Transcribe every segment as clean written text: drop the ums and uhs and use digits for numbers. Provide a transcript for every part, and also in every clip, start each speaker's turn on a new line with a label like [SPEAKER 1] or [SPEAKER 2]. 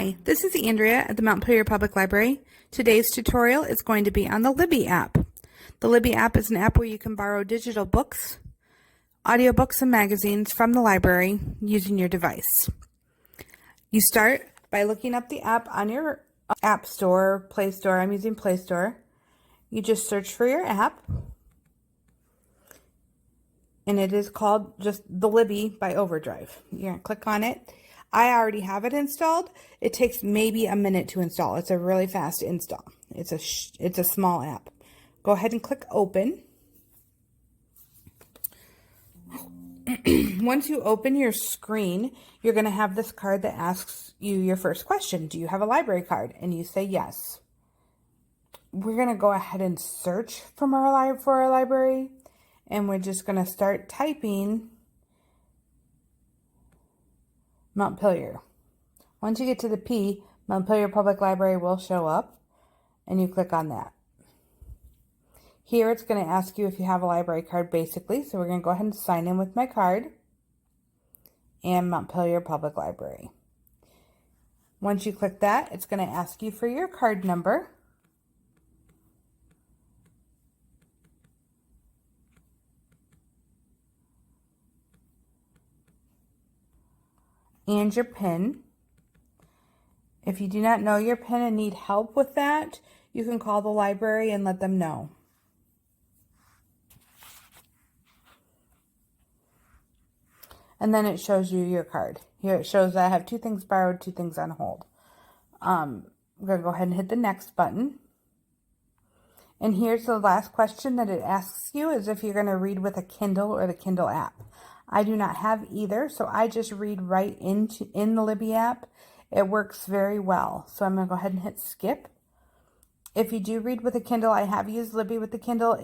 [SPEAKER 1] Hi, this is Andrea at the Montpelier Public Library. Today's tutorial is going to be on the Libby app. The Libby app is an app where you can borrow digital books, audiobooks, and magazines from the library using your device. You start by looking up the app on your App Store, Play Store. I'm using Play Store. You just search for your app, and it is called just the Libby by Overdrive. You're going to click on it. I already have it installed. It takes maybe a minute to install. It's a really fast install. It's a small app. Go ahead and click open. Once you open your screen, you're going to have this card that asks you your first question. Do you have a library card? And you say yes. We're going to go ahead and search for our library, and we're just going to start typing Montpelier. Once you get to the P, Montpelier Public Library will show up, and you click on that. Here it's going to ask you if you have a library card basically, so we're going to go ahead and sign in with my card and Montpelier Public Library. Once you click that, it's going to ask you for your card number. And your PIN. If you do not know your PIN and need help with that, you can call the library and let them know. And then it shows you your card. Here it shows that I have 2 things borrowed, 2 things on hold. I'm going to go ahead and hit the next button. And here's the last question that it asks you, is if you're going to read with a Kindle or the Kindle app. I do not have either, so I just read right in the Libby app. It works very well. So I'm going to go ahead and hit skip. If you do read with a Kindle, I have used Libby with the Kindle.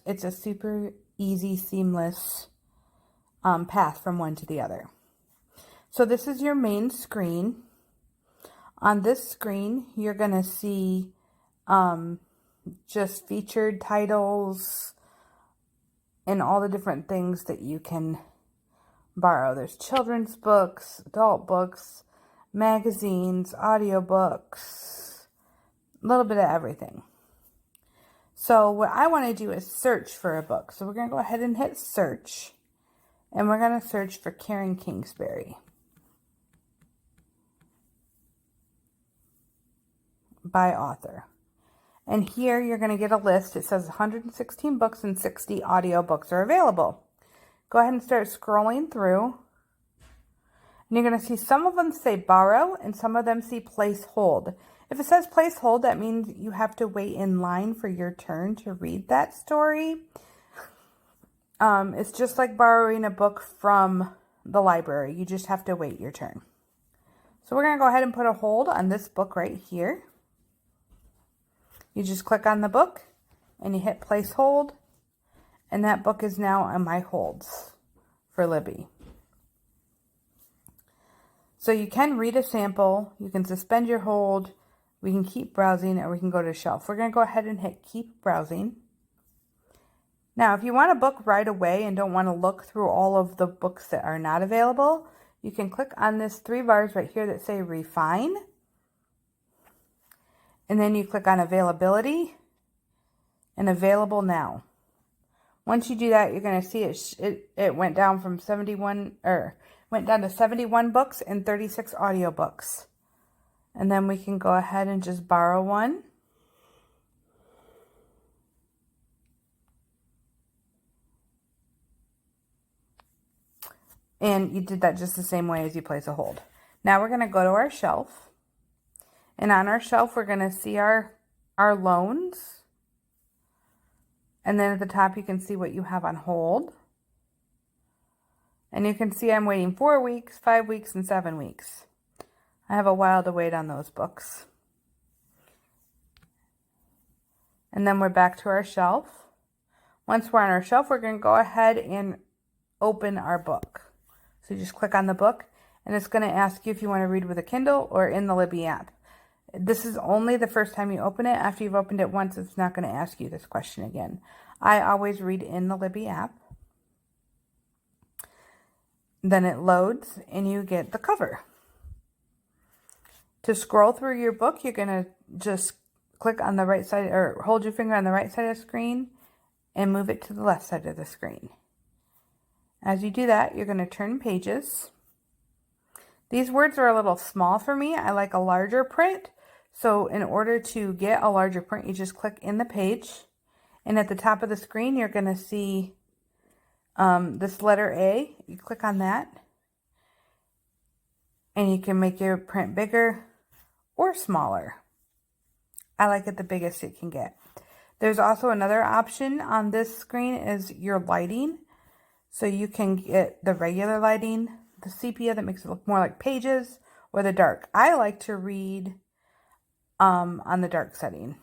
[SPEAKER 1] It's a super easy, seamless path from one to the other. So this is your main screen. On this screen, you're going to see just featured titles and all the different things that you can borrow. There's children's books, adult books, magazines, audiobooks, a little bit of everything. So what I want to do is search for a book. So we're going to go ahead and hit search, and we're going to search for Karen Kingsbury by author. And here you're going to get a list. It says 116 books and 60 audiobooks are available. Go ahead and start scrolling through. And you're going to see some of them say borrow and some of them say place hold. If it says place hold, that means you have to wait in line for your turn to read that story. It's just like borrowing a book from the library. You just have to wait your turn. So we're going to go ahead and put a hold on this book right here. You just click on the book and you hit place hold, and that book is now on my holds for Libby. So you can read a sample, you can suspend your hold, we can keep browsing, or we can go to shelf. We're going to go ahead and hit keep browsing. Now, if you want a book right away and don't want to look through all of the books that are not available, you can click on this 3 bars right here that say refine. And then you click on availability and available now. Once you do that, you're going to see it went down from 71 to 71 books and 36 audiobooks. And then we can go ahead and just borrow one. And you did that just the same way as you place a hold. Now we're going to go to our shelf. And on our shelf, we're going to see our loans. And then at the top, you can see what you have on hold. And you can see I'm waiting 4 weeks, 5 weeks, and 7 weeks. I have a while to wait on those books. And then we're back to our shelf. Once we're on our shelf, we're going to go ahead and open our book. So you just click on the book, and it's going to ask you if you want to read with a Kindle or in the Libby app. This is only the first time you open it. After you've opened it once, it's not going to ask you this question again. I always read in the Libby app. Then it loads and you get the cover. To scroll through your book, you're going to just click on the right side, or hold your finger on the right side of the screen and move it to the left side of the screen. As you do that, you're going to turn pages. These words are a little small for me. I like a larger print. So in order to get a larger print, you just click in the page. And at the top of the screen, you're going to see this letter A. You click on that. And you can make your print bigger or smaller. I like it the biggest it can get. There's also another option on this screen is your lighting. So you can get the regular lighting, the sepia that makes it look more like pages, or the dark. I like to read on the dark setting.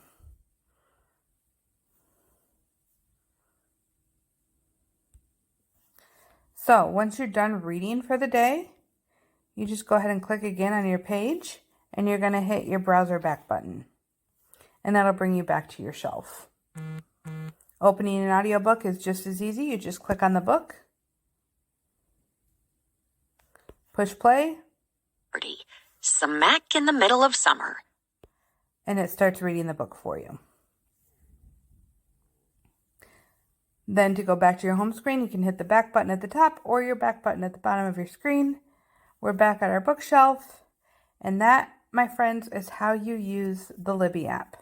[SPEAKER 1] So once you're done reading for the day, you just go ahead and click again on your page, and you're going to hit your browser back button. And that'll bring you back to your shelf. Opening an audiobook is just as easy. You just click on the book, push play,
[SPEAKER 2] smack in the middle of summer,
[SPEAKER 1] and it starts reading the book for you. Then to go back to your home screen, you can hit the back button at the top or your back button at the bottom of your screen. We're back at our bookshelf, and that, my friends, is how you use the Libby app.